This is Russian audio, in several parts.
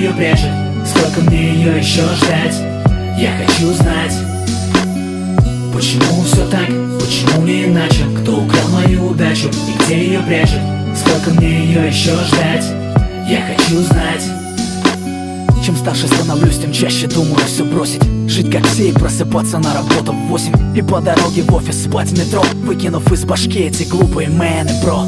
ее прячет? Сколько мне ее еще ждать? Я хочу знать. Почему все так? Почему не иначе? Кто украл мою удачу и где ее прячет? Сколько мне ее еще ждать? Я хочу знать. Чем старше становлюсь, тем чаще думаю все бросить. Жить как все и просыпаться на работу в 8. И по дороге в офис спать в метро, выкинув из башки эти глупые мэны, бро.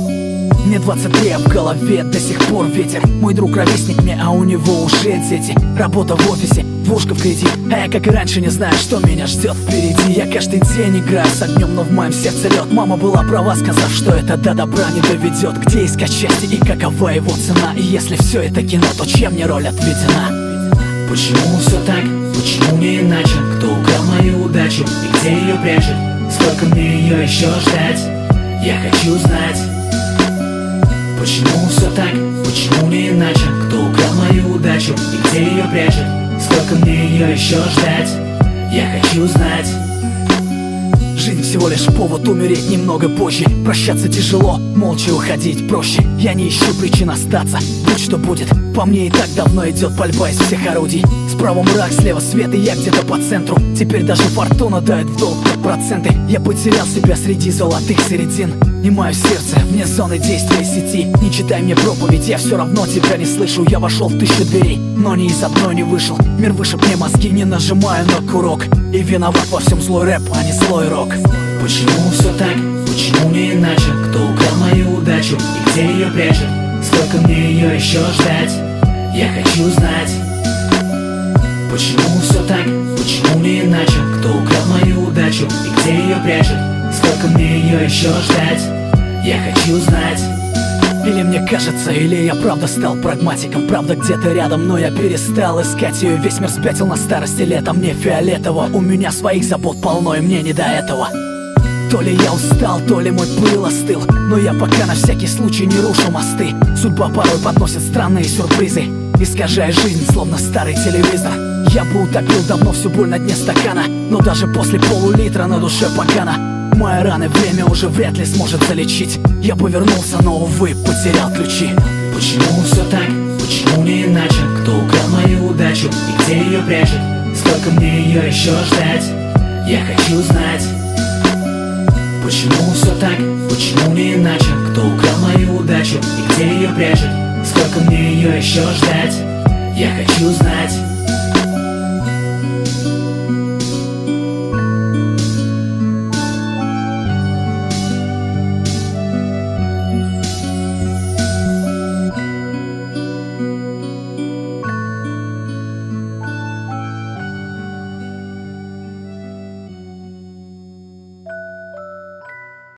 Мне 23, а в голове до сих пор ветер. Мой друг ровесник мне, а у него уже дети. Работа в офисе, двушка в кредит. А я, как и раньше, не знаю, что меня ждет впереди. Я каждый день играю с огнем, но в моем сердце лед. Мама была права, сказав, что это до добра не доведет. Где искать счастье и какова его цена? И если все это кино, то чем мне роль отведена? Почему все так? Почему не иначе? Кто украл мою удачу и где ее прячет? Сколько мне ее еще ждать? Я хочу знать. Почему все так? Почему не иначе? Кто украл мою удачу и где ее прячет? Сколько мне ее еще ждать? Я хочу знать. Жизнь всего лишь повод умереть немного позже. Прощаться тяжело, молча уходить проще. Я не ищу причин остаться, будь что будет. По мне и так давно идет пальба из всех орудий. Справа мрак, слева свет, и я где-то по центру. Теперь даже фортуна дает в долг под проценты. Я потерял себя среди золотых середин. И мое сердце вне зоны действия сети. Не читай мне проповедь, я все равно тебя не слышу. Я вошел в 1000 дверей, но ни из одной не вышел. Мир вышиб мне мозги, не нажимаю на курок. И виноват во всем злой рэп, а не злой рок. Почему все так? Почему не иначе? Кто украл мою удачу и где ее прячет? Сколько мне ее еще ждать? Я хочу знать. Почему все так? Почему не иначе? Кто украл мою удачу и где ее прячет? Сколько мне ее еще ждать? Я хочу знать. Или мне кажется, или я правда стал прагматиком. Правда где-то рядом, но я перестал искать ее. Весь мир спятил на старости лет, а мне фиолетово. У меня своих забот полно, и мне не до этого. То ли я устал, то ли мой пыл остыл, но я пока на всякий случай не рушу мосты. Судьба порой подносит странные сюрпризы, искажая жизнь, словно старый телевизор. Я бы утопил давно всю боль на дне стакана, но даже после полулитра на душе погано. Мои раны время уже вряд ли сможет залечить. Я повернулся, но, увы, потерял ключи. Почему все так? Почему не иначе? Кто украл мою удачу и где ее прячет? Сколько мне ее еще ждать? Я хочу знать. Почему все так? Почему не иначе? Кто украл мою удачу и где ее прячет? Сколько мне ее еще ждать? Я хочу знать.